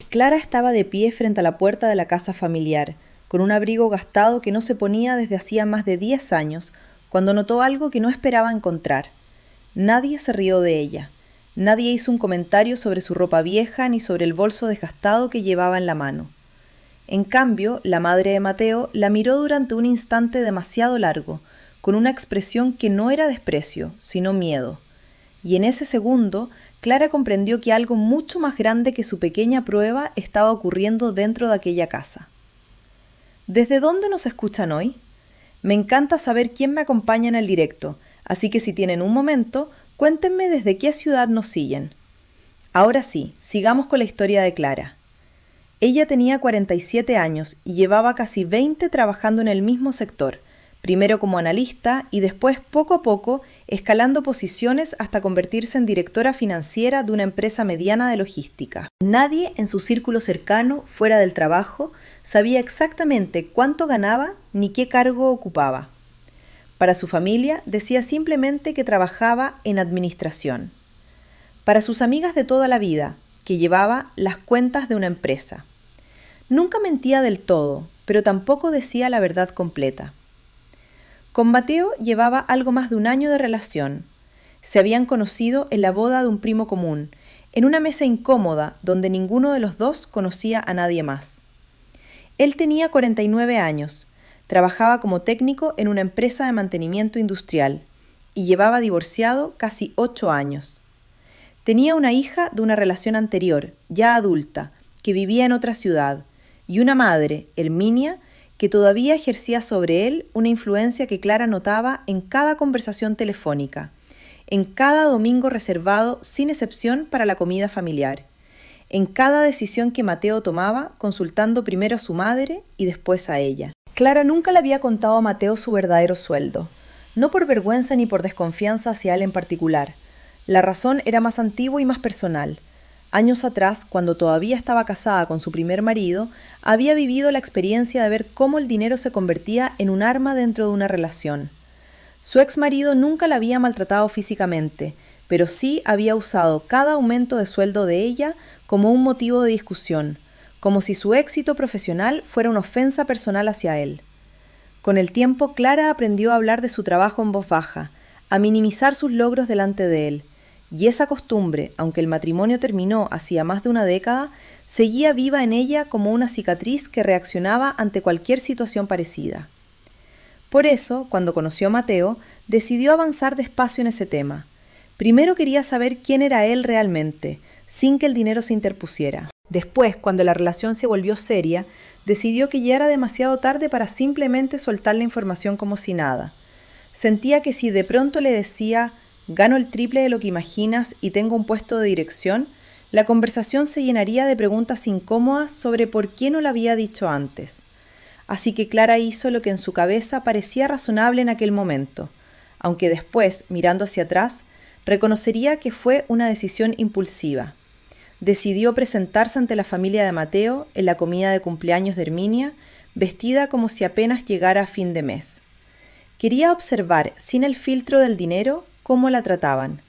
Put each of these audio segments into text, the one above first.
Clara estaba de pie frente a la puerta de la casa familiar, con un abrigo gastado que no se ponía desde hacía más de 10 años, cuando notó algo que no esperaba encontrar. Nadie se rió de ella. Nadie hizo un comentario sobre su ropa vieja ni sobre el bolso desgastado que llevaba en la mano. En cambio, la madre de Mateo la miró durante un instante demasiado largo, con una expresión que no era desprecio, sino miedo. Y en ese segundo, Clara comprendió que algo mucho más grande que su pequeña prueba estaba ocurriendo dentro de aquella casa. ¿Desde dónde nos escuchan hoy? Me encanta saber quién me acompaña en el directo, así que si tienen un momento, cuéntenme desde qué ciudad nos siguen. Ahora sí, sigamos con la historia de Clara. Ella tenía 47 años y llevaba casi 20 trabajando en el mismo sector, primero como analista y después poco a poco escalando posiciones hasta convertirse en directora financiera de una empresa mediana de logística. Nadie en su círculo cercano, fuera del trabajo, sabía exactamente cuánto ganaba ni qué cargo ocupaba. Para su familia decía simplemente que trabajaba en administración. Para sus amigas de toda la vida, que llevaba las cuentas de una empresa. Nunca mentía del todo, pero tampoco decía la verdad completa. Con Mateo llevaba algo más de un año de relación. Se habían conocido en la boda de un primo común, en una mesa incómoda donde ninguno de los dos conocía a nadie más. Él tenía 49 años, trabajaba como técnico en una empresa de mantenimiento industrial y llevaba divorciado casi 8 años. Tenía una hija de una relación anterior, ya adulta, que vivía en otra ciudad, y una madre, Herminia, que todavía ejercía sobre él una influencia que Clara notaba en cada conversación telefónica, en cada domingo reservado sin excepción para la comida familiar, en cada decisión que Mateo tomaba consultando primero a su madre y después a ella. Clara nunca le había contado a Mateo su verdadero sueldo, no por vergüenza ni por desconfianza hacia él en particular. La razón era más antigua y más personal. Años atrás, cuando todavía estaba casada con su primer marido, había vivido la experiencia de ver cómo el dinero se convertía en un arma dentro de una relación. Su ex marido nunca la había maltratado físicamente, pero sí había usado cada aumento de sueldo de ella como un motivo de discusión, como si su éxito profesional fuera una ofensa personal hacia él. Con el tiempo, Clara aprendió a hablar de su trabajo en voz baja, a minimizar sus logros delante de él, y esa costumbre, aunque el matrimonio terminó hacía más de una década, seguía viva en ella como una cicatriz que reaccionaba ante cualquier situación parecida. Por eso, cuando conoció a Mateo, decidió avanzar despacio en ese tema. Primero quería saber quién era él realmente, sin que el dinero se interpusiera. Después, cuando la relación se volvió seria, decidió que ya era demasiado tarde para simplemente soltar la información como si nada. Sentía que si de pronto le decía «gano el triple de lo que imaginas y tengo un puesto de dirección», la conversación se llenaría de preguntas incómodas sobre por qué no lo había dicho antes. Así que Clara hizo lo que en su cabeza parecía razonable en aquel momento, aunque después, mirando hacia atrás, reconocería que fue una decisión impulsiva. Decidió presentarse ante la familia de Mateo en la comida de cumpleaños de Herminia, vestida como si apenas llegara a fin de mes. Quería observar, sin el filtro del dinero, cómo la trataban.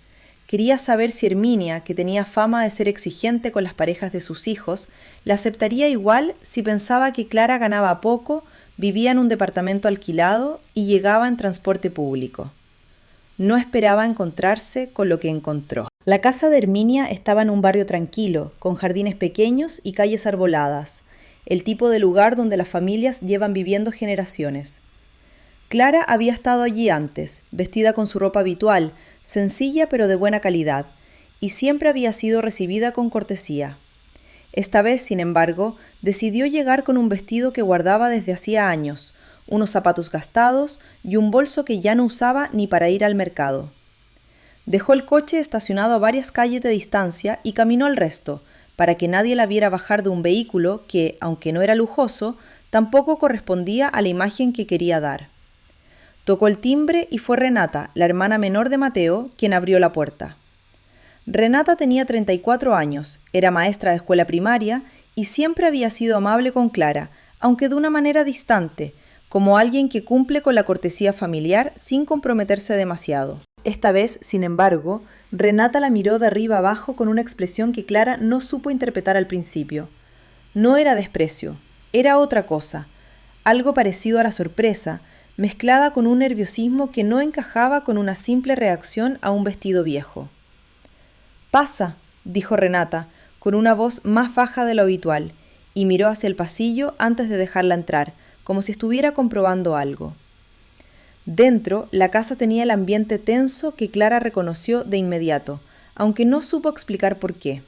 Quería saber si Herminia, que tenía fama de ser exigente con las parejas de sus hijos, la aceptaría igual si pensaba que Clara ganaba poco, vivía en un departamento alquilado y llegaba en transporte público. No esperaba encontrarse con lo que encontró. La casa de Herminia estaba en un barrio tranquilo, con jardines pequeños y calles arboladas, el tipo de lugar donde las familias llevan viviendo generaciones. Clara había estado allí antes, vestida con su ropa habitual, sencilla pero de buena calidad, y siempre había sido recibida con cortesía. Esta vez, sin embargo, decidió llegar con un vestido que guardaba desde hacía años, unos zapatos gastados y un bolso que ya no usaba ni para ir al mercado. Dejó el coche estacionado a varias calles de distancia y caminó el resto, para que nadie la viera bajar de un vehículo que, aunque no era lujoso, tampoco correspondía a la imagen que quería dar. Tocó el timbre y fue Renata, la hermana menor de Mateo, quien abrió la puerta. Renata tenía 34 años, era maestra de escuela primaria y siempre había sido amable con Clara, aunque de una manera distante, como alguien que cumple con la cortesía familiar sin comprometerse demasiado. Esta vez, sin embargo, Renata la miró de arriba abajo con una expresión que Clara no supo interpretar al principio. No era desprecio, era otra cosa, algo parecido a la sorpresa, mezclada con un nerviosismo que no encajaba con una simple reacción a un vestido viejo. «Pasa», dijo Renata, con una voz más baja de lo habitual, y miró hacia el pasillo antes de dejarla entrar, como si estuviera comprobando algo. Dentro, la casa tenía el ambiente tenso que Clara reconoció de inmediato, aunque no supo explicar por qué.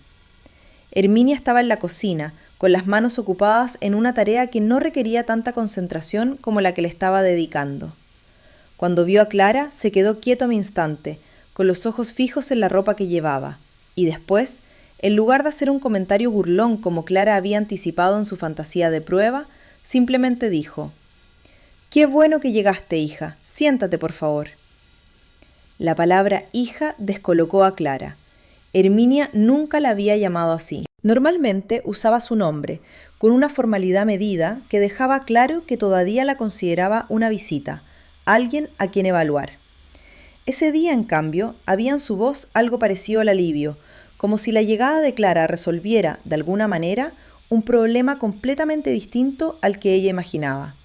Herminia estaba en la cocina, con las manos ocupadas en una tarea que no requería tanta concentración como la que le estaba dedicando. Cuando vio a Clara, se quedó quieto un instante, con los ojos fijos en la ropa que llevaba, y después, en lugar de hacer un comentario burlón como Clara había anticipado en su fantasía de prueba, simplemente dijo: «Qué bueno que llegaste, hija. Siéntate, por favor». La palabra hija descolocó a Clara. Herminia nunca la había llamado así. Normalmente usaba su nombre, con una formalidad medida que dejaba claro que todavía la consideraba una visita, alguien a quien evaluar. Ese día, en cambio, había en su voz algo parecido al alivio, como si la llegada de Clara resolviera, de alguna manera, un problema completamente distinto al que ella imaginaba.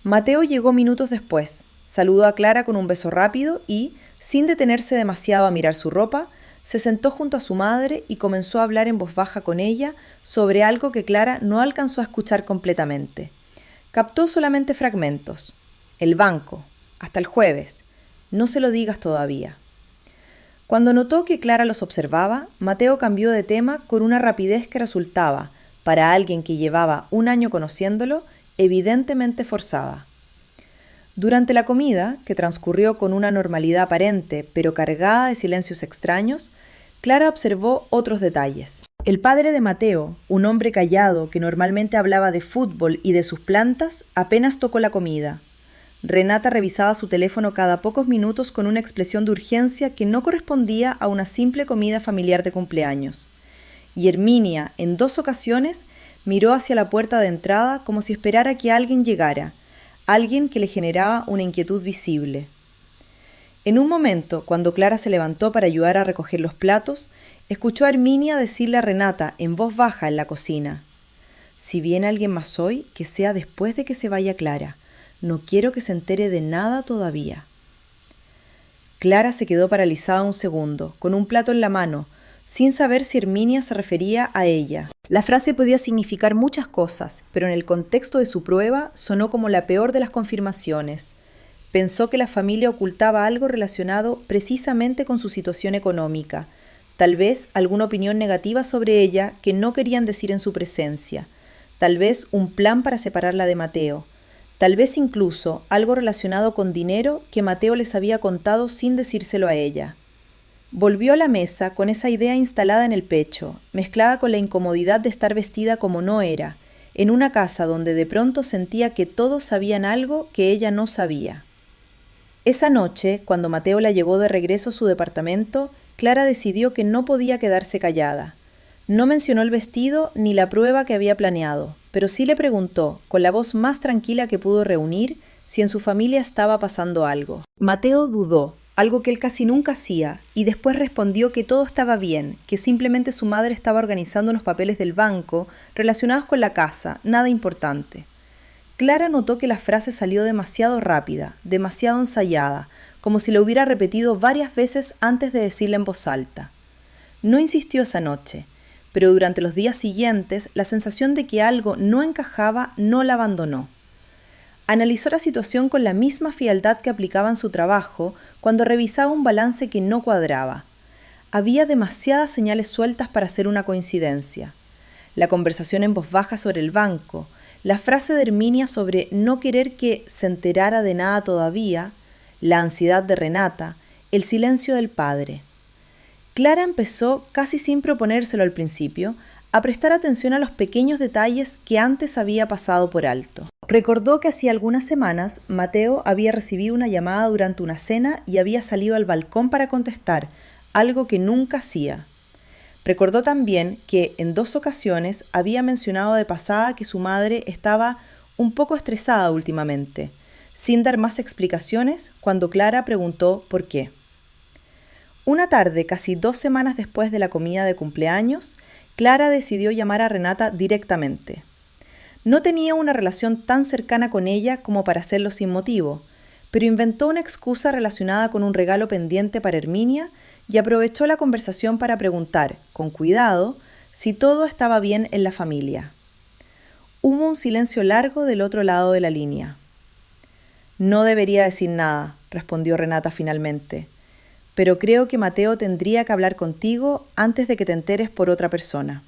Mateo llegó minutos después, saludó a Clara con un beso rápido y, sin detenerse demasiado a mirar su ropa, se sentó junto a su madre y comenzó a hablar en voz baja con ella sobre algo que Clara no alcanzó a escuchar completamente. Captó solamente fragmentos. El banco. Hasta el jueves. No se lo digas todavía. Cuando notó que Clara los observaba, Mateo cambió de tema con una rapidez que resultaba, para alguien que llevaba un año conociéndolo, evidentemente forzada. Durante la comida, que transcurrió con una normalidad aparente pero cargada de silencios extraños, Clara observó otros detalles. El padre de Mateo, un hombre callado que normalmente hablaba de fútbol y de sus plantas, apenas tocó la comida. Renata revisaba su teléfono cada pocos minutos con una expresión de urgencia que no correspondía a una simple comida familiar de cumpleaños. Y Herminia, en 2 ocasiones, miró hacia la puerta de entrada como si esperara que alguien llegara, alguien que le generaba una inquietud visible. En un momento, cuando Clara se levantó para ayudar a recoger los platos, escuchó a Herminia decirle a Renata en voz baja en la cocina: «Si viene alguien más hoy, que sea después de que se vaya Clara. No quiero que se entere de nada todavía». Clara se quedó paralizada un segundo, con un plato en la mano, sin saber si Herminia se refería a ella. La frase podía significar muchas cosas, pero en el contexto de su prueba sonó como la peor de las confirmaciones. Pensó que la familia ocultaba algo relacionado precisamente con su situación económica, tal vez alguna opinión negativa sobre ella que no querían decir en su presencia, tal vez un plan para separarla de Mateo, tal vez incluso algo relacionado con dinero que Mateo les había contado sin decírselo a ella. Volvió a la mesa con esa idea instalada en el pecho, mezclada con la incomodidad de estar vestida como no era, en una casa donde de pronto sentía que todos sabían algo que ella no sabía. Esa noche, cuando Mateo la llevó de regreso a su departamento, Clara decidió que no podía quedarse callada. No mencionó el vestido ni la prueba que había planeado, pero sí le preguntó, con la voz más tranquila que pudo reunir, si en su familia estaba pasando algo. Mateo dudó, algo que él casi nunca hacía, y después respondió que todo estaba bien, que simplemente su madre estaba organizando unos papeles del banco relacionados con la casa, nada importante. Clara notó que la frase salió demasiado rápida, demasiado ensayada, como si la hubiera repetido varias veces antes de decirla en voz alta. No insistió esa noche, pero durante los días siguientes la sensación de que algo no encajaba no la abandonó. Analizó la situación con la misma frialdad que aplicaba en su trabajo cuando revisaba un balance que no cuadraba. Había demasiadas señales sueltas para ser una coincidencia. La conversación en voz baja sobre el banco, la frase de Herminia sobre no querer que se enterara de nada todavía, la ansiedad de Renata, el silencio del padre. Clara empezó, casi sin proponérselo al principio, a prestar atención a los pequeños detalles que antes había pasado por alto. Recordó que hacía algunas semanas Mateo había recibido una llamada durante una cena y había salido al balcón para contestar, algo que nunca hacía. Recordó también que en 2 ocasiones había mencionado de pasada que su madre estaba un poco estresada últimamente, sin dar más explicaciones cuando Clara preguntó por qué. Una tarde, casi 2 semanas después de la comida de cumpleaños, Clara decidió llamar a Renata directamente. No tenía una relación tan cercana con ella como para hacerlo sin motivo, pero inventó una excusa relacionada con un regalo pendiente para Herminia y aprovechó la conversación para preguntar, con cuidado, si todo estaba bien en la familia. Hubo un silencio largo del otro lado de la línea. No debería decir nada, respondió Renata finalmente, pero creo que Mateo tendría que hablar contigo antes de que te enteres por otra persona.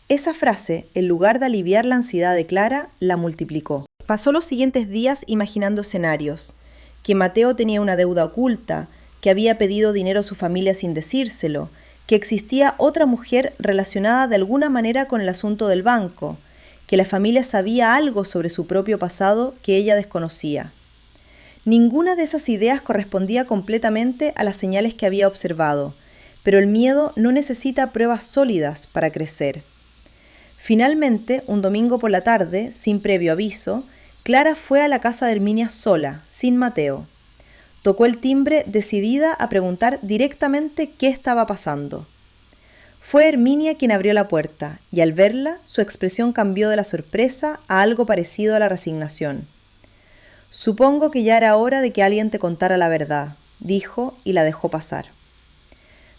Esa frase, en lugar de aliviar la ansiedad de Clara, la multiplicó. Pasó los siguientes días imaginando escenarios, que Mateo tenía una deuda oculta, que había pedido dinero a su familia sin decírselo, que existía otra mujer relacionada de alguna manera con el asunto del banco, que la familia sabía algo sobre su propio pasado que ella desconocía. Ninguna de esas ideas correspondía completamente a las señales que había observado, pero el miedo no necesita pruebas sólidas para crecer. Finalmente, un domingo por la tarde, sin previo aviso, Clara fue a la casa de Herminia sola, sin Mateo. Tocó el timbre decidida a preguntar directamente qué estaba pasando. Fue Herminia quien abrió la puerta, y al verla, su expresión cambió de la sorpresa a algo parecido a la resignación. «Supongo que ya era hora de que alguien te contara la verdad», dijo y la dejó pasar.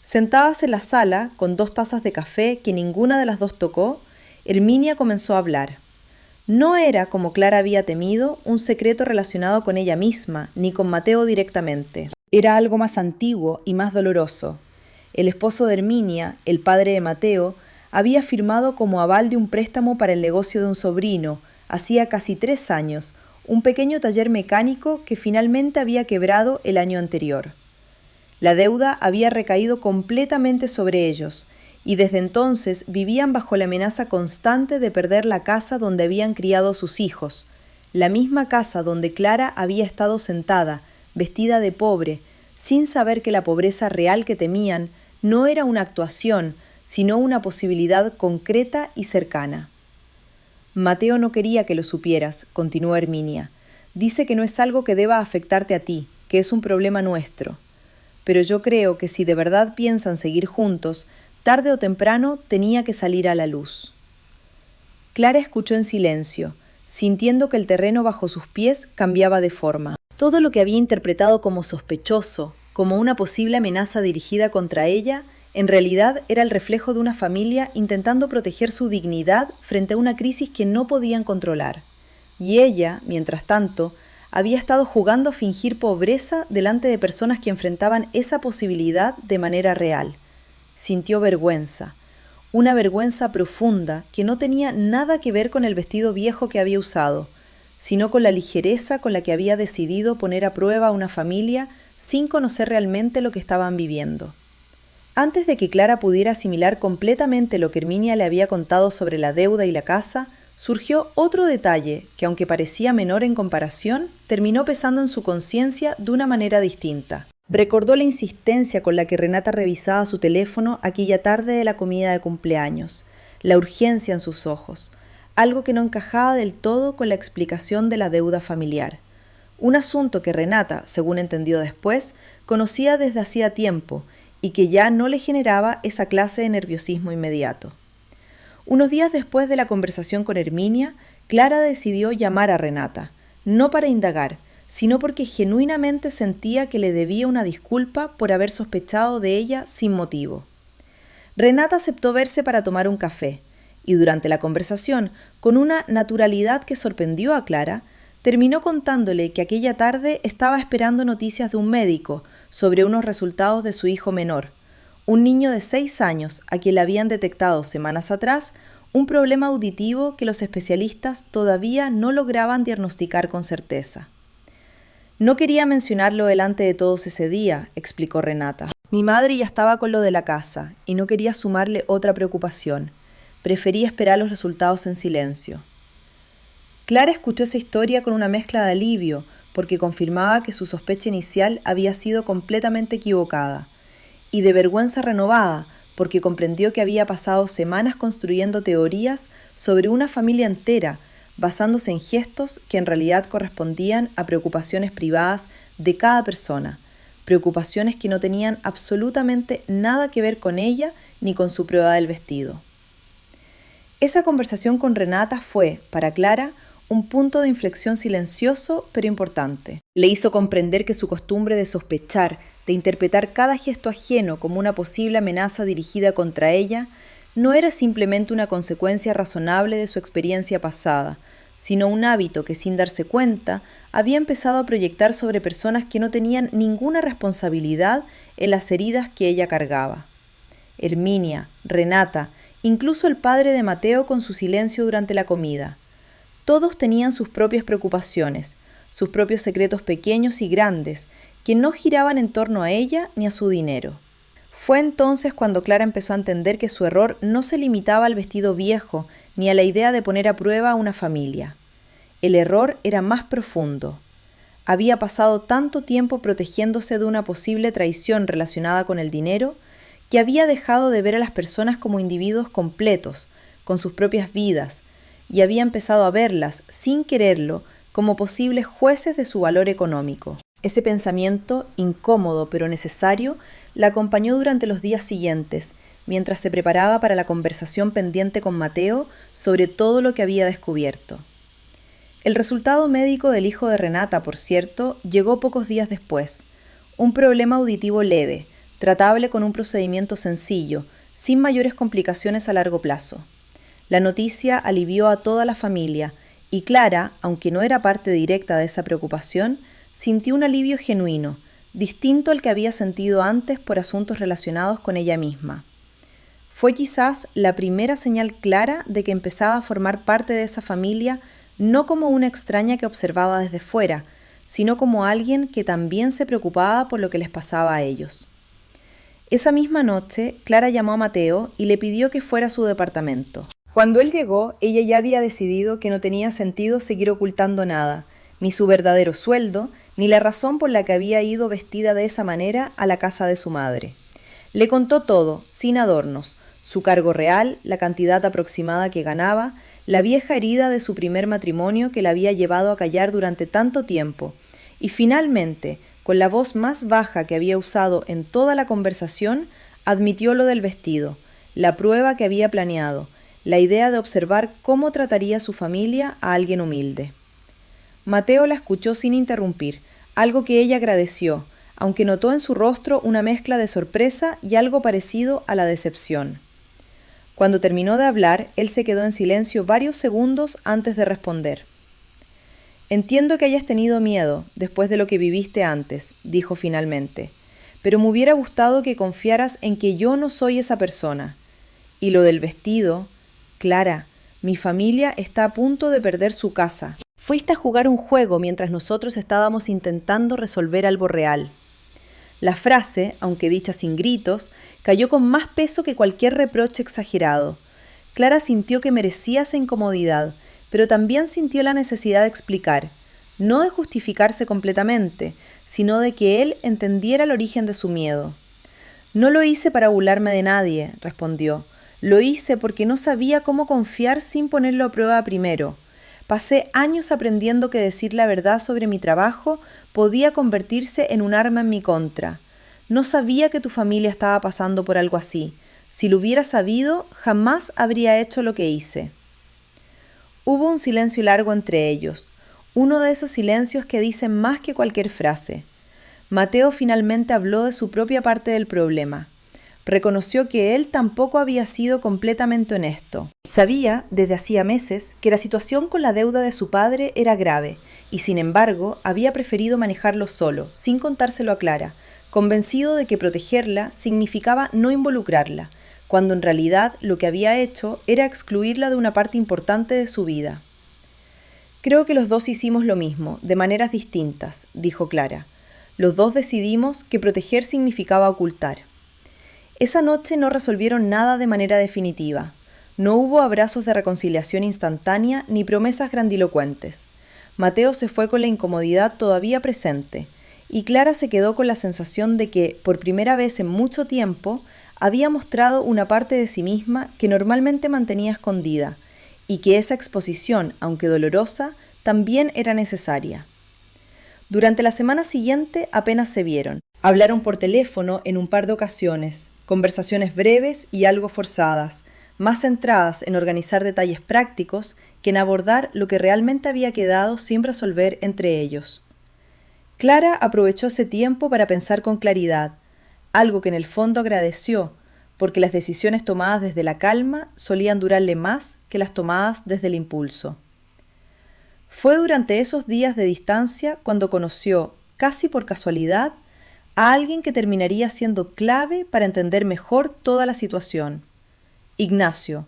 Sentadas en la sala, con 2 tazas de café que ninguna de las dos tocó, Herminia comenzó a hablar. No era, como Clara había temido, un secreto relacionado con ella misma, ni con Mateo directamente. Era algo más antiguo y más doloroso. El esposo de Herminia, el padre de Mateo, había firmado como aval de un préstamo para el negocio de un sobrino, hacía casi 3 años, un pequeño taller mecánico que finalmente había quebrado el año anterior. La deuda había recaído completamente sobre ellos, y desde entonces vivían bajo la amenaza constante de perder la casa donde habían criado a sus hijos, la misma casa donde Clara había estado sentada, vestida de pobre, sin saber que la pobreza real que temían no era una actuación, sino una posibilidad concreta y cercana. Mateo no quería que lo supieras, continuó Herminia. Dice que no es algo que deba afectarte a ti, que es un problema nuestro. Pero yo creo que si de verdad piensan seguir juntos, tarde o temprano tenía que salir a la luz. Clara escuchó en silencio, sintiendo que el terreno bajo sus pies cambiaba de forma. Todo lo que había interpretado como sospechoso, como una posible amenaza dirigida contra ella, en realidad era el reflejo de una familia intentando proteger su dignidad frente a una crisis que no podían controlar. Y ella, mientras tanto, había estado jugando a fingir pobreza delante de personas que enfrentaban esa posibilidad de manera real. Sintió vergüenza, una vergüenza profunda que no tenía nada que ver con el vestido viejo que había usado, sino con la ligereza con la que había decidido poner a prueba a una familia sin conocer realmente lo que estaban viviendo. Antes de que Clara pudiera asimilar completamente lo que Herminia le había contado sobre la deuda y la casa, surgió otro detalle que, aunque parecía menor en comparación, terminó pesando en su conciencia de una manera distinta. Recordó la insistencia con la que Renata revisaba su teléfono aquella tarde de la comida de cumpleaños, la urgencia en sus ojos, algo que no encajaba del todo con la explicación de la deuda familiar. Un asunto que Renata, según entendió después, conocía desde hacía tiempo y que ya no le generaba esa clase de nerviosismo inmediato. Unos días después de la conversación con Herminia, Clara decidió llamar a Renata, no para indagar, sino porque genuinamente sentía que le debía una disculpa por haber sospechado de ella sin motivo. Renata aceptó verse para tomar un café, y durante la conversación, con una naturalidad que sorprendió a Clara, terminó contándole que aquella tarde estaba esperando noticias de un médico sobre unos resultados de su hijo menor, un niño de 6 años a quien le habían detectado semanas atrás un problema auditivo que los especialistas todavía no lograban diagnosticar con certeza. «No quería mencionarlo delante de todos ese día», explicó Renata. «Mi madre ya estaba con lo de la casa y no quería sumarle otra preocupación. Preferí esperar los resultados en silencio». Clara escuchó esa historia con una mezcla de alivio, porque confirmaba que su sospecha inicial había sido completamente equivocada, y de vergüenza renovada, porque comprendió que había pasado semanas construyendo teorías sobre una familia entera, basándose en gestos que en realidad correspondían a preocupaciones privadas de cada persona, preocupaciones que no tenían absolutamente nada que ver con ella ni con su prueba del vestido. Esa conversación con Renata fue, para Clara, un punto de inflexión silencioso pero importante. Le hizo comprender que su costumbre de sospechar, de interpretar cada gesto ajeno como una posible amenaza dirigida contra ella, no era simplemente una consecuencia razonable de su experiencia pasada, sino un hábito que, sin darse cuenta, había empezado a proyectar sobre personas que no tenían ninguna responsabilidad en las heridas que ella cargaba. Herminia, Renata, incluso el padre de Mateo con su silencio durante la comida. Todos tenían sus propias preocupaciones, sus propios secretos pequeños y grandes, que no giraban en torno a ella ni a su dinero. Fue entonces cuando Clara empezó a entender que su error no se limitaba al vestido viejo ni a la idea de poner a prueba a una familia. El error era más profundo. Había pasado tanto tiempo protegiéndose de una posible traición relacionada con el dinero que había dejado de ver a las personas como individuos completos, con sus propias vidas, y había empezado a verlas, sin quererlo, como posibles jueces de su valor económico. Ese pensamiento, incómodo pero necesario, la acompañó durante los días siguientes, mientras se preparaba para la conversación pendiente con Mateo sobre todo lo que había descubierto. El resultado médico del hijo de Renata, por cierto, llegó pocos días después. Un problema auditivo leve, tratable con un procedimiento sencillo, sin mayores complicaciones a largo plazo. La noticia alivió a toda la familia, y Clara, aunque no era parte directa de esa preocupación, sintió un alivio genuino, distinto al que había sentido antes por asuntos relacionados con ella misma. Fue quizás la primera señal clara de que empezaba a formar parte de esa familia no como una extraña que observaba desde fuera, sino como alguien que también se preocupaba por lo que les pasaba a ellos. Esa misma noche, Clara llamó a Mateo y le pidió que fuera a su departamento. Cuando él llegó, ella ya había decidido que no tenía sentido seguir ocultando nada, ni su verdadero sueldo, ni la razón por la que había ido vestida de esa manera a la casa de su madre. Le contó todo, sin adornos, su cargo real, la cantidad aproximada que ganaba, la vieja herida de su primer matrimonio que la había llevado a callar durante tanto tiempo, y finalmente, con la voz más baja que había usado en toda la conversación, admitió lo del vestido, la prueba que había planeado, la idea de observar cómo trataría su familia a alguien humilde. Mateo la escuchó sin interrumpir, algo que ella agradeció, aunque notó en su rostro una mezcla de sorpresa y algo parecido a la decepción. Cuando terminó de hablar, él se quedó en silencio varios segundos antes de responder. «Entiendo que hayas tenido miedo después de lo que viviste antes», dijo finalmente, «pero me hubiera gustado que confiaras en que yo no soy esa persona. Y lo del vestido, Clara, mi familia está a punto de perder su casa. Fuiste a jugar un juego mientras nosotros estábamos intentando resolver algo real». La frase, aunque dicha sin gritos, cayó con más peso que cualquier reproche exagerado. Clara sintió que merecía esa incomodidad, pero también sintió la necesidad de explicar, no de justificarse completamente, sino de que él entendiera el origen de su miedo. «No lo hice para burlarme de nadie», respondió. «Lo hice porque no sabía cómo confiar sin ponerlo a prueba primero. Pasé años aprendiendo que decir la verdad sobre mi trabajo podía convertirse en un arma en mi contra. No sabía que tu familia estaba pasando por algo así. Si lo hubiera sabido, jamás habría hecho lo que hice». Hubo un silencio largo entre ellos, uno de esos silencios que dicen más que cualquier frase. Mateo finalmente habló de su propia parte del problema. Reconoció que él tampoco había sido completamente honesto. Sabía, desde hacía meses, que la situación con la deuda de su padre era grave, y sin embargo, había preferido manejarlo solo, sin contárselo a Clara, convencido de que protegerla significaba no involucrarla, cuando en realidad lo que había hecho era excluirla de una parte importante de su vida. «Creo que los dos hicimos lo mismo, de maneras distintas», dijo Clara. «Los dos decidimos que proteger significaba ocultar». Esa noche no resolvieron nada de manera definitiva. No hubo abrazos de reconciliación instantánea ni promesas grandilocuentes. Mateo se fue con la incomodidad todavía presente, y Clara se quedó con la sensación de que, por primera vez en mucho tiempo, había mostrado una parte de sí misma que normalmente mantenía escondida, y que esa exposición, aunque dolorosa, también era necesaria. Durante la semana siguiente apenas se vieron. Hablaron por teléfono en un par de ocasiones, Conversaciones breves y algo forzadas, más centradas en organizar detalles prácticos que en abordar lo que realmente había quedado sin resolver entre ellos. Clara aprovechó ese tiempo para pensar con claridad, algo que en el fondo agradeció, porque las decisiones tomadas desde la calma solían durarle más que las tomadas desde el impulso. Fue durante esos días de distancia cuando conoció, casi por casualidad, a alguien que terminaría siendo clave para entender mejor toda la situación. Ignacio,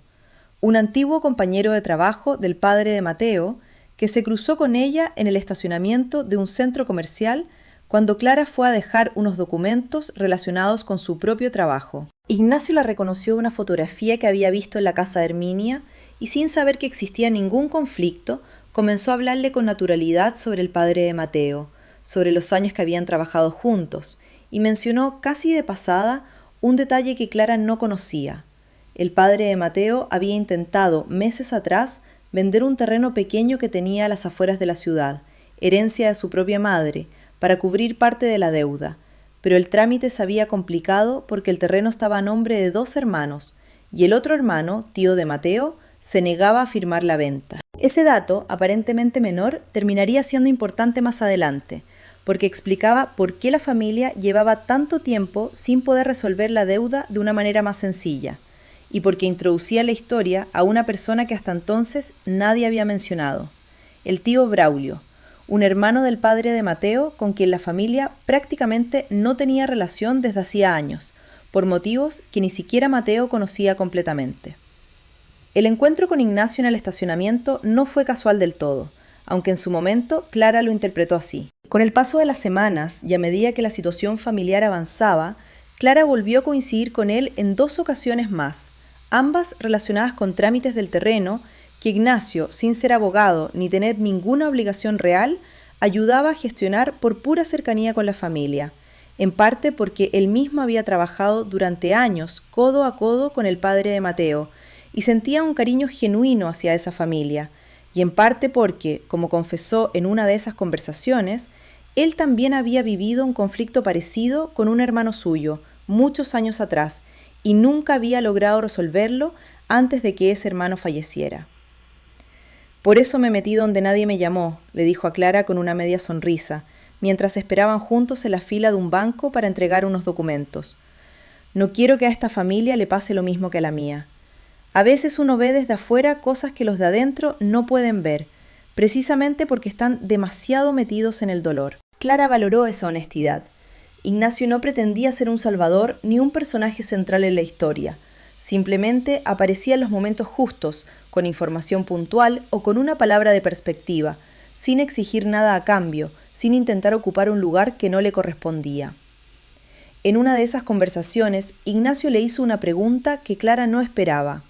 un antiguo compañero de trabajo del padre de Mateo, que se cruzó con ella en el estacionamiento de un centro comercial cuando Clara fue a dejar unos documentos relacionados con su propio trabajo. Ignacio la reconoció de una fotografía que había visto en la casa de Herminia y sin saber que existía ningún conflicto, comenzó a hablarle con naturalidad sobre el padre de Mateo, sobre los años que habían trabajado juntos, y mencionó casi de pasada un detalle que Clara no conocía. El padre de Mateo había intentado meses atrás vender un terreno pequeño que tenía a las afueras de la ciudad, herencia de su propia madre, para cubrir parte de la deuda, pero el trámite se había complicado porque el terreno estaba a nombre de 2 hermanos, y el otro hermano, tío de Mateo, se negaba a firmar la venta. Ese dato, aparentemente menor, terminaría siendo importante más adelante, porque explicaba por qué la familia llevaba tanto tiempo sin poder resolver la deuda de una manera más sencilla, y porque introducía la historia a una persona que hasta entonces nadie había mencionado, el tío Braulio, un hermano del padre de Mateo con quien la familia prácticamente no tenía relación desde hacía años, por motivos que ni siquiera Mateo conocía completamente. El encuentro con Ignacio en el estacionamiento no fue casual del todo, aunque en su momento Clara lo interpretó así. Con el paso de las semanas y a medida que la situación familiar avanzaba, Clara volvió a coincidir con él en 2 ocasiones más, ambas relacionadas con trámites del terreno que Ignacio, sin ser abogado ni tener ninguna obligación real, ayudaba a gestionar por pura cercanía con la familia, en parte porque él mismo había trabajado durante años codo a codo con el padre de Mateo y sentía un cariño genuino hacia esa familia, y en parte porque, como confesó en una de esas conversaciones, él también había vivido un conflicto parecido con un hermano suyo, muchos años atrás, y nunca había logrado resolverlo antes de que ese hermano falleciera. «Por eso me metí donde nadie me llamó», le dijo a Clara con una media sonrisa, mientras esperaban juntos en la fila de un banco para entregar unos documentos. «No quiero que a esta familia le pase lo mismo que a la mía. A veces uno ve desde afuera cosas que los de adentro no pueden ver, precisamente porque están demasiado metidos en el dolor». Clara valoró esa honestidad. Ignacio no pretendía ser un salvador ni un personaje central en la historia. Simplemente aparecía en los momentos justos, con información puntual o con una palabra de perspectiva, sin exigir nada a cambio, sin intentar ocupar un lugar que no le correspondía. En una de esas conversaciones, Ignacio le hizo una pregunta que Clara no esperaba.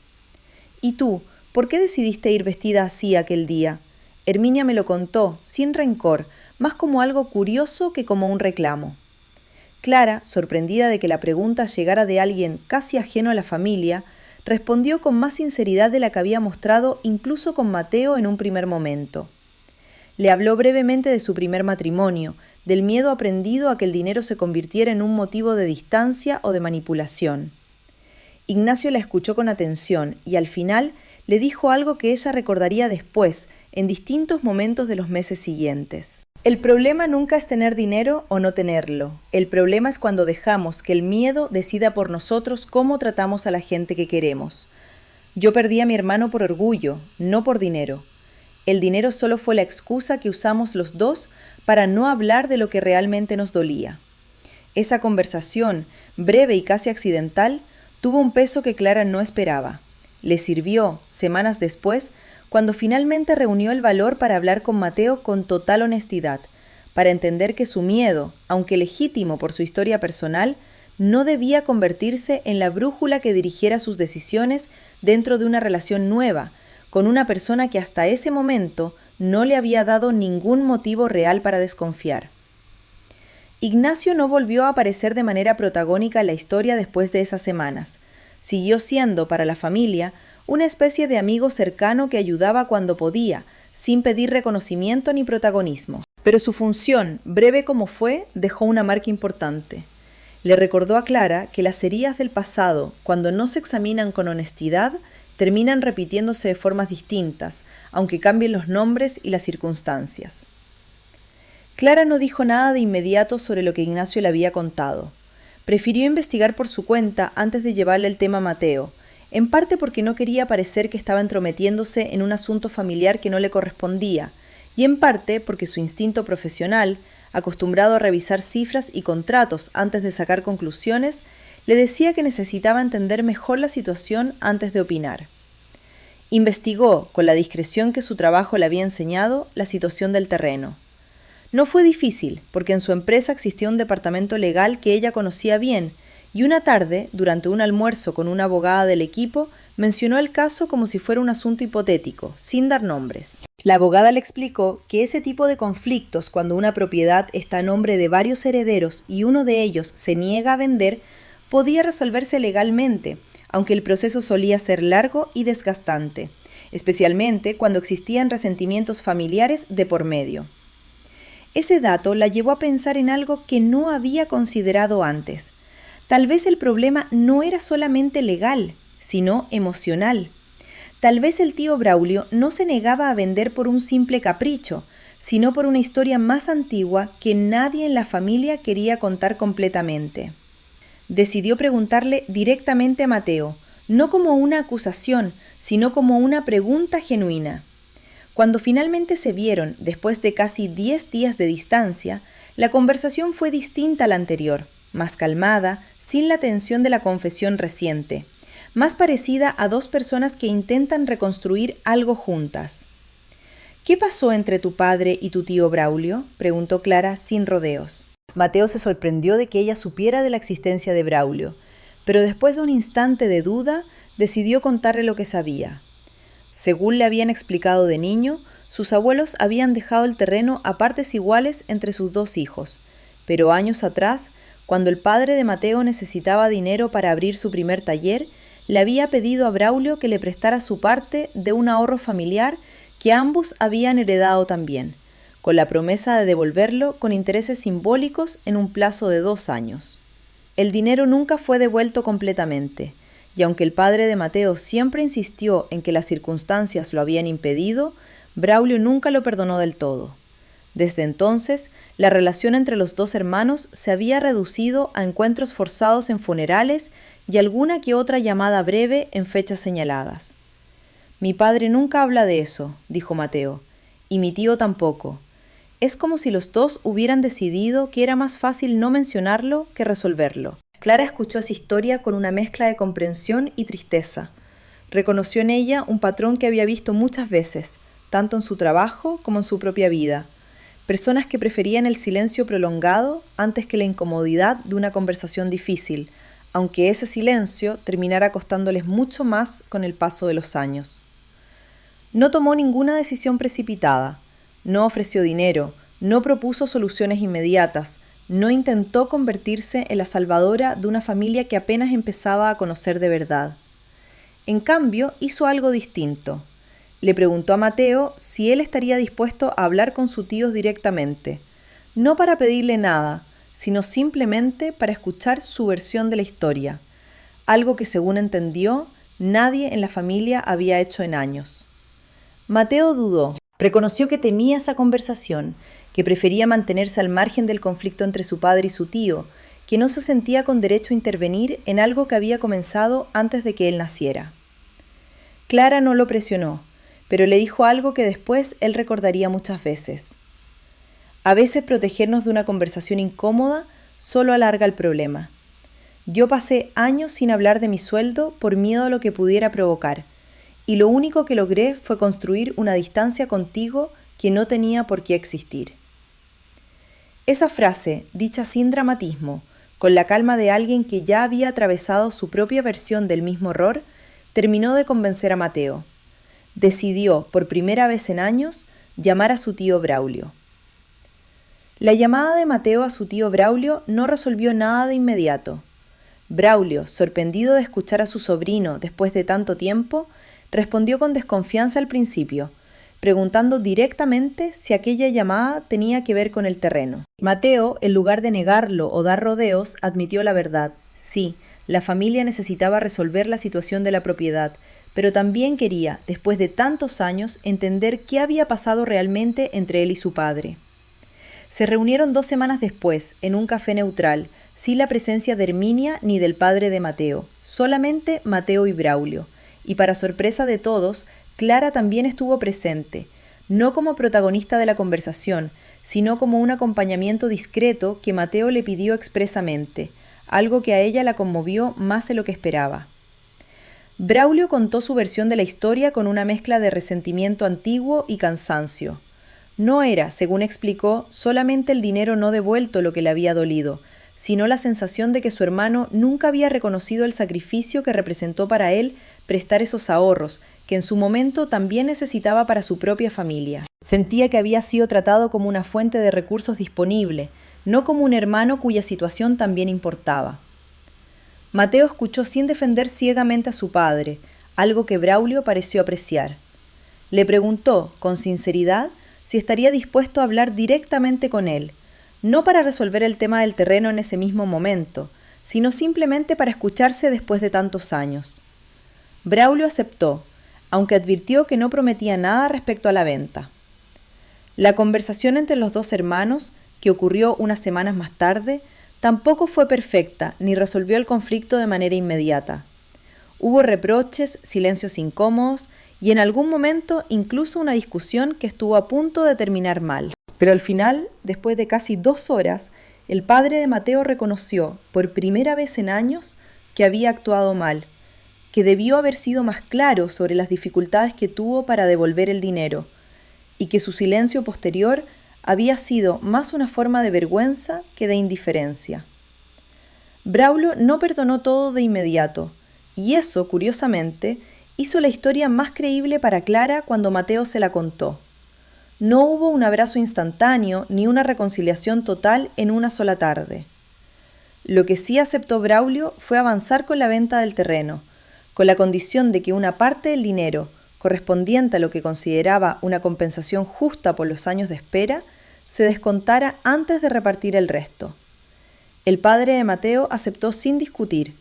«¿Y tú, por qué decidiste ir vestida así aquel día? Herminia me lo contó, sin rencor, más como algo curioso que como un reclamo». Clara, sorprendida de que la pregunta llegara de alguien casi ajeno a la familia, respondió con más sinceridad de la que había mostrado incluso con Mateo en un primer momento. Le habló brevemente de su primer matrimonio, del miedo aprendido a que el dinero se convirtiera en un motivo de distancia o de manipulación. Ignacio la escuchó con atención y al final le dijo algo que ella recordaría después, en distintos momentos de los meses siguientes. El problema nunca es tener dinero o no tenerlo. El problema es cuando dejamos que el miedo decida por nosotros cómo tratamos a la gente que queremos. Yo perdí a mi hermano por orgullo, no por dinero. El dinero solo fue la excusa que usamos los dos para no hablar de lo que realmente nos dolía. Esa conversación, breve y casi accidental, tuvo un peso que Clara no esperaba. Le sirvió, semanas después, cuando finalmente reunió el valor para hablar con Mateo con total honestidad, para entender que su miedo, aunque legítimo por su historia personal, no debía convertirse en la brújula que dirigiera sus decisiones dentro de una relación nueva, con una persona que hasta ese momento no le había dado ningún motivo real para desconfiar. Ignacio no volvió a aparecer de manera protagónica en la historia después de esas semanas. Siguió siendo, para la familia, una especie de amigo cercano que ayudaba cuando podía, sin pedir reconocimiento ni protagonismo. Pero su función, breve como fue, dejó una marca importante. Le recordó a Clara que las heridas del pasado, cuando no se examinan con honestidad, terminan repitiéndose de formas distintas, aunque cambien los nombres y las circunstancias. Clara no dijo nada de inmediato sobre lo que Ignacio le había contado. Prefirió investigar por su cuenta antes de llevarle el tema a Mateo, en parte porque no quería parecer que estaba entrometiéndose en un asunto familiar que no le correspondía, y en parte porque su instinto profesional, acostumbrado a revisar cifras y contratos antes de sacar conclusiones, le decía que necesitaba entender mejor la situación antes de opinar. Investigó, con la discreción que su trabajo le había enseñado, la situación del terreno. No fue difícil, porque en su empresa existía un departamento legal que ella conocía bien, y una tarde, durante un almuerzo con una abogada del equipo, mencionó el caso como si fuera un asunto hipotético, sin dar nombres. La abogada le explicó que ese tipo de conflictos, cuando una propiedad está a nombre de varios herederos y uno de ellos se niega a vender, podía resolverse legalmente, aunque el proceso solía ser largo y desgastante, especialmente cuando existían resentimientos familiares de por medio. Ese dato la llevó a pensar en algo que no había considerado antes. Tal vez el problema no era solamente legal, sino emocional. Tal vez el tío Braulio no se negaba a vender por un simple capricho, sino por una historia más antigua que nadie en la familia quería contar completamente. Decidió preguntarle directamente a Mateo, no como una acusación, sino como una pregunta genuina. Cuando finalmente se vieron, después de casi 10 días de distancia, la conversación fue distinta a la anterior, más calmada, sin la tensión de la confesión reciente, más parecida a dos personas que intentan reconstruir algo juntas. ¿Qué pasó entre tu padre y tu tío Braulio?, preguntó Clara sin rodeos. Mateo se sorprendió de que ella supiera de la existencia de Braulio, pero después de un instante de duda, decidió contarle lo que sabía. Según le habían explicado de niño, sus abuelos habían dejado el terreno a partes iguales entre sus dos hijos, pero años atrás, cuando el padre de Mateo necesitaba dinero para abrir su primer taller, le había pedido a Braulio que le prestara su parte de un ahorro familiar que ambos habían heredado también, con la promesa de devolverlo con intereses simbólicos en un plazo de 2 años. El dinero nunca fue devuelto completamente, y aunque el padre de Mateo siempre insistió en que las circunstancias lo habían impedido, Braulio nunca lo perdonó del todo. Desde entonces, la relación entre los dos hermanos se había reducido a encuentros forzados en funerales y alguna que otra llamada breve en fechas señaladas. «Mi padre nunca habla de eso», dijo Mateo, «y mi tío tampoco. Es como si los dos hubieran decidido que era más fácil no mencionarlo que resolverlo». Clara escuchó esa historia con una mezcla de comprensión y tristeza. Reconoció en ella un patrón que había visto muchas veces, tanto en su trabajo como en su propia vida. Personas que preferían el silencio prolongado antes que la incomodidad de una conversación difícil, aunque ese silencio terminara costándoles mucho más con el paso de los años. No tomó ninguna decisión precipitada, no ofreció dinero, no propuso soluciones inmediatas, no intentó convertirse en la salvadora de una familia que apenas empezaba a conocer de verdad. En cambio, hizo algo distinto. Le preguntó a Mateo si él estaría dispuesto a hablar con su tío directamente, no para pedirle nada, sino simplemente para escuchar su versión de la historia, algo que, según entendió, nadie en la familia había hecho en años. Mateo dudó, reconoció que temía esa conversación, que prefería mantenerse al margen del conflicto entre su padre y su tío, que no se sentía con derecho a intervenir en algo que había comenzado antes de que él naciera. Clara no lo presionó, pero le dijo algo que después él recordaría muchas veces. A veces protegernos de una conversación incómoda solo alarga el problema. Yo pasé años sin hablar de mi sueldo por miedo a lo que pudiera provocar, y lo único que logré fue construir una distancia contigo que no tenía por qué existir. Esa frase, dicha sin dramatismo, con la calma de alguien que ya había atravesado su propia versión del mismo horror, terminó de convencer a Mateo. Decidió, por primera vez en años, llamar a su tío Braulio. La llamada de Mateo a su tío Braulio no resolvió nada de inmediato. Braulio, sorprendido de escuchar a su sobrino después de tanto tiempo, respondió con desconfianza al principio, preguntando directamente si aquella llamada tenía que ver con el terreno. Mateo, en lugar de negarlo o dar rodeos, admitió la verdad. Sí, la familia necesitaba resolver la situación de la propiedad, pero también quería, después de tantos años, entender qué había pasado realmente entre él y su padre. Se reunieron 2 semanas después, en un café neutral, sin la presencia de Herminia ni del padre de Mateo, solamente Mateo y Braulio, y para sorpresa de todos, Clara también estuvo presente, no como protagonista de la conversación, sino como un acompañamiento discreto que Mateo le pidió expresamente, algo que a ella la conmovió más de lo que esperaba. Braulio contó su versión de la historia con una mezcla de resentimiento antiguo y cansancio. No era, según explicó, solamente el dinero no devuelto lo que le había dolido, sino la sensación de que su hermano nunca había reconocido el sacrificio que representó para él prestar esos ahorros, que en su momento también necesitaba para su propia familia. Sentía que había sido tratado como una fuente de recursos disponible, no como un hermano cuya situación también importaba. Mateo escuchó sin defender ciegamente a su padre, algo que Braulio pareció apreciar. Le preguntó, con sinceridad, si estaría dispuesto a hablar directamente con él, no para resolver el tema del terreno en ese mismo momento, sino simplemente para escucharse después de tantos años. Braulio aceptó, aunque advirtió que no prometía nada respecto a la venta. La conversación entre los 2 hermanos, que ocurrió unas semanas más tarde, tampoco fue perfecta ni resolvió el conflicto de manera inmediata. Hubo reproches, silencios incómodos y en algún momento incluso una discusión que estuvo a punto de terminar mal. Pero al final, después de casi 2 horas, el padre de Mateo reconoció, por primera vez en años, que había actuado mal, que debió haber sido más claro sobre las dificultades que tuvo para devolver el dinero, y que su silencio posterior había sido más una forma de vergüenza que de indiferencia. Braulio no perdonó todo de inmediato, y eso, curiosamente, hizo la historia más creíble para Clara cuando Mateo se la contó. No hubo un abrazo instantáneo ni una reconciliación total en una sola tarde. Lo que sí aceptó Braulio fue avanzar con la venta del terreno, con la condición de que una parte del dinero, correspondiente a lo que consideraba una compensación justa por los años de espera, se descontara antes de repartir el resto. El padre de Mateo aceptó sin discutir,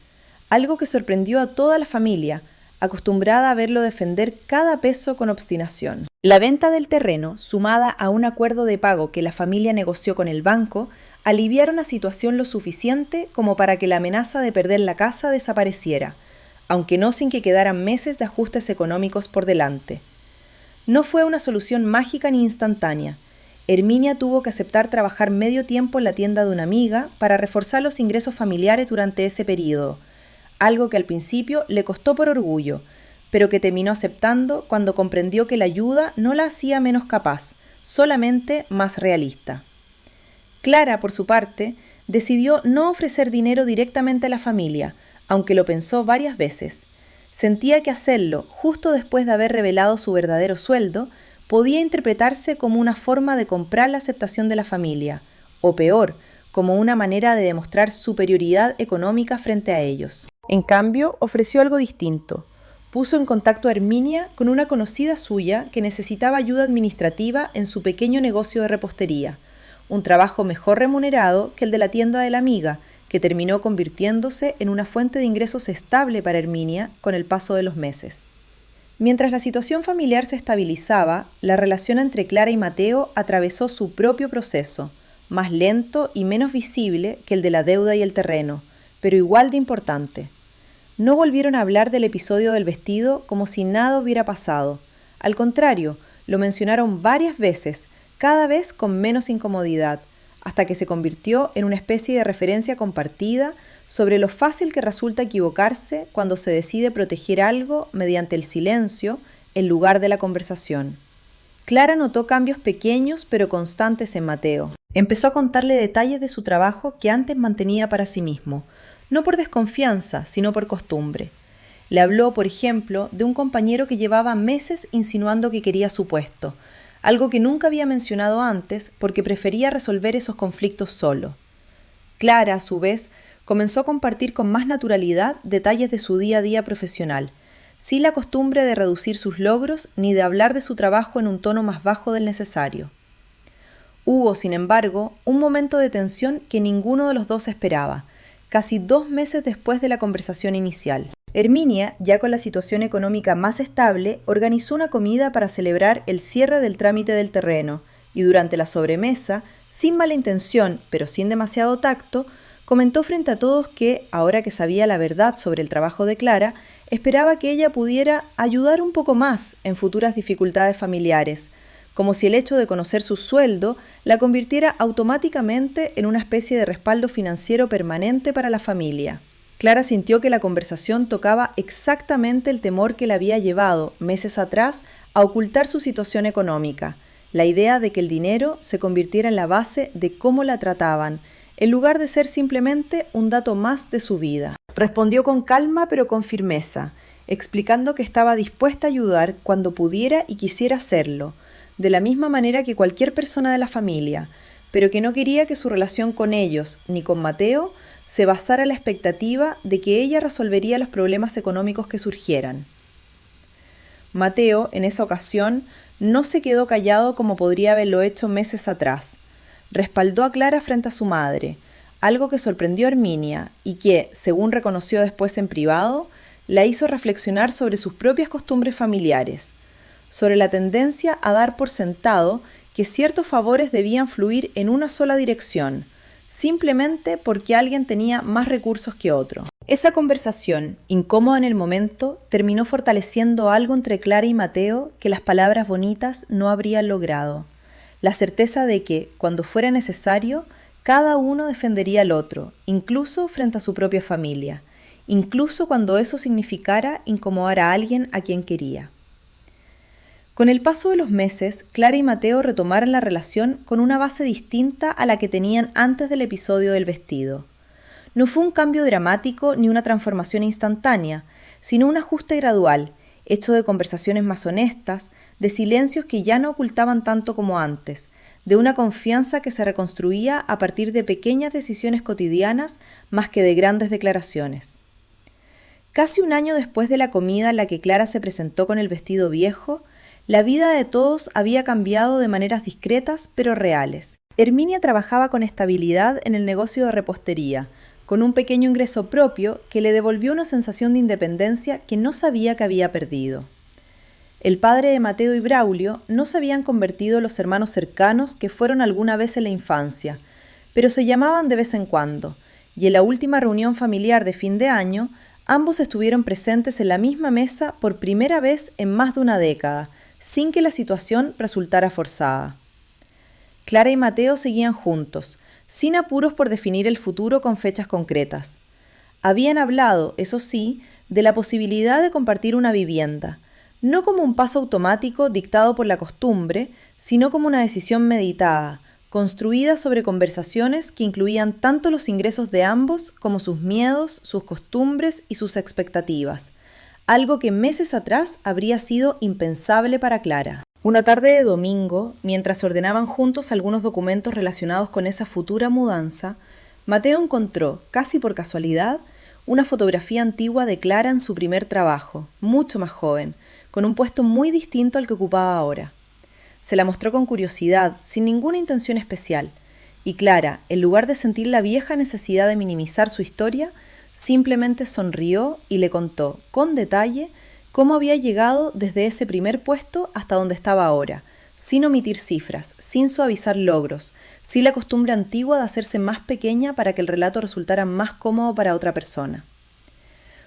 algo que sorprendió a toda la familia, acostumbrada a verlo defender cada peso con obstinación. La venta del terreno, sumada a un acuerdo de pago que la familia negoció con el banco, aliviaron la situación lo suficiente como para que la amenaza de perder la casa desapareciera, aunque no sin que quedaran meses de ajustes económicos por delante. No fue una solución mágica ni instantánea. Herminia tuvo que aceptar trabajar medio tiempo en la tienda de una amiga para reforzar los ingresos familiares durante ese periodo, algo que al principio le costó por orgullo, pero que terminó aceptando cuando comprendió que la ayuda no la hacía menos capaz, solamente más realista. Clara, por su parte, decidió no ofrecer dinero directamente a la familia, aunque lo pensó varias veces. Sentía que hacerlo, justo después de haber revelado su verdadero sueldo, podía interpretarse como una forma de comprar la aceptación de la familia, o peor, como una manera de demostrar superioridad económica frente a ellos. En cambio, ofreció algo distinto. Puso en contacto a Herminia con una conocida suya que necesitaba ayuda administrativa en su pequeño negocio de repostería, un trabajo mejor remunerado que el de la tienda de la amiga, que terminó convirtiéndose en una fuente de ingresos estable para Herminia con el paso de los meses. Mientras la situación familiar se estabilizaba, la relación entre Clara y Mateo atravesó su propio proceso, más lento y menos visible que el de la deuda y el terreno, pero igual de importante. No volvieron a hablar del episodio del vestido como si nada hubiera pasado. Al contrario, lo mencionaron varias veces, cada vez con menos incomodidad, hasta que se convirtió en una especie de referencia compartida sobre lo fácil que resulta equivocarse cuando se decide proteger algo mediante el silencio en lugar de la conversación. Clara notó cambios pequeños pero constantes en Mateo. Empezó a contarle detalles de su trabajo que antes mantenía para sí mismo, no por desconfianza, sino por costumbre. Le habló, por ejemplo, de un compañero que llevaba meses insinuando que quería su puesto, algo que nunca había mencionado antes porque prefería resolver esos conflictos solo. Clara, a su vez, comenzó a compartir con más naturalidad detalles de su día a día profesional, sin la costumbre de reducir sus logros ni de hablar de su trabajo en un tono más bajo del necesario. Hubo, sin embargo, un momento de tensión que ninguno de los dos esperaba, casi 2 meses después de la conversación inicial. Herminia, ya con la situación económica más estable, organizó una comida para celebrar el cierre del trámite del terreno y durante la sobremesa, sin mala intención, pero sin demasiado tacto, comentó frente a todos que, ahora que sabía la verdad sobre el trabajo de Clara, esperaba que ella pudiera ayudar un poco más en futuras dificultades familiares, como si el hecho de conocer su sueldo la convirtiera automáticamente en una especie de respaldo financiero permanente para la familia. Clara sintió que la conversación tocaba exactamente el temor que la había llevado, meses atrás, a ocultar su situación económica, la idea de que el dinero se convirtiera en la base de cómo la trataban, en lugar de ser simplemente un dato más de su vida. Respondió con calma pero con firmeza, explicando que estaba dispuesta a ayudar cuando pudiera y quisiera hacerlo, de la misma manera que cualquier persona de la familia, pero que no quería que su relación con ellos, ni con Mateo, se basara en la expectativa de que ella resolvería los problemas económicos que surgieran. Mateo, en esa ocasión, no se quedó callado como podría haberlo hecho meses atrás. Respaldó a Clara frente a su madre, algo que sorprendió a Herminia y que, según reconoció después en privado, la hizo reflexionar sobre sus propias costumbres familiares, sobre la tendencia a dar por sentado que ciertos favores debían fluir en una sola dirección, simplemente porque alguien tenía más recursos que otro. Esa conversación, incómoda en el momento, terminó fortaleciendo algo entre Clara y Mateo que las palabras bonitas no habrían logrado. La certeza de que, cuando fuera necesario, cada uno defendería al otro, incluso frente a su propia familia, incluso cuando eso significara incomodar a alguien a quien quería. Con el paso de los meses, Clara y Mateo retomaron la relación con una base distinta a la que tenían antes del episodio del vestido. No fue un cambio dramático ni una transformación instantánea, sino un ajuste gradual, hecho de conversaciones más honestas, de silencios que ya no ocultaban tanto como antes, de una confianza que se reconstruía a partir de pequeñas decisiones cotidianas más que de grandes declaraciones. Casi un año después de la comida en la que Clara se presentó con el vestido viejo, la vida de todos había cambiado de maneras discretas pero reales. Herminia trabajaba con estabilidad en el negocio de repostería, con un pequeño ingreso propio que le devolvió una sensación de independencia que no sabía que había perdido. El padre de Mateo y Braulio no se habían convertido en los hermanos cercanos que fueron alguna vez en la infancia, pero se llamaban de vez en cuando, y en la última reunión familiar de fin de año, ambos estuvieron presentes en la misma mesa por primera vez en más de una década, sin que la situación resultara forzada. Clara y Mateo seguían juntos, sin apuros por definir el futuro con fechas concretas. Habían hablado, eso sí, de la posibilidad de compartir una vivienda, no como un paso automático dictado por la costumbre, sino como una decisión meditada, construida sobre conversaciones que incluían tanto los ingresos de ambos como sus miedos, sus costumbres y sus expectativas, algo que meses atrás habría sido impensable para Clara. Una tarde de domingo, mientras ordenaban juntos algunos documentos relacionados con esa futura mudanza, Mateo encontró, casi por casualidad, una fotografía antigua de Clara en su primer trabajo, mucho más joven, con un puesto muy distinto al que ocupaba ahora. Se la mostró con curiosidad, sin ninguna intención especial, y Clara, en lugar de sentir la vieja necesidad de minimizar su historia, simplemente sonrió y le contó, con detalle, cómo había llegado desde ese primer puesto hasta donde estaba ahora, sin omitir cifras, sin suavizar logros, sin la costumbre antigua de hacerse más pequeña para que el relato resultara más cómodo para otra persona.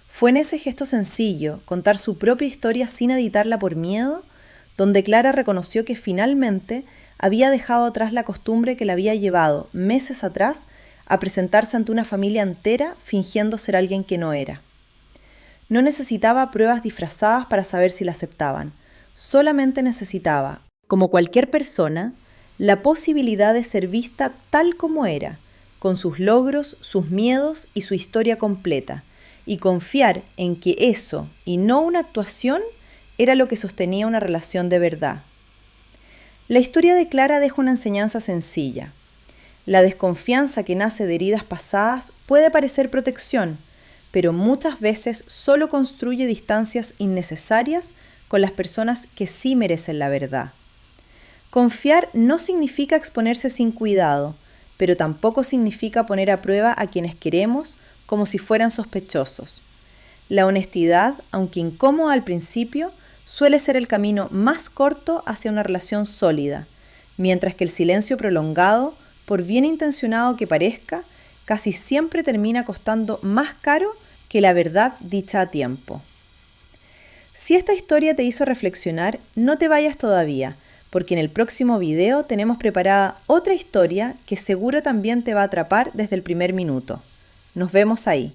Fue en ese gesto sencillo, contar su propia historia sin editarla por miedo, donde Clara reconoció que finalmente había dejado atrás la costumbre que la había llevado, meses atrás, a presentarse ante una familia entera fingiendo ser alguien que no era. No necesitaba pruebas disfrazadas para saber si la aceptaban. Solamente necesitaba, como cualquier persona, la posibilidad de ser vista tal como era, con sus logros, sus miedos y su historia completa, y confiar en que eso, y no una actuación, era lo que sostenía una relación de verdad. La historia de Clara deja una enseñanza sencilla. La desconfianza que nace de heridas pasadas puede parecer protección, pero muchas veces solo construye distancias innecesarias con las personas que sí merecen la verdad. Confiar no significa exponerse sin cuidado, pero tampoco significa poner a prueba a quienes queremos como si fueran sospechosos. La honestidad, aunque incómoda al principio, suele ser el camino más corto hacia una relación sólida, mientras que el silencio prolongado, por bien intencionado que parezca, casi siempre termina costando más caro que la verdad dicha a tiempo. Si esta historia te hizo reflexionar, no te vayas todavía, porque en el próximo video tenemos preparada otra historia que seguro también te va a atrapar desde el primer minuto. Nos vemos ahí.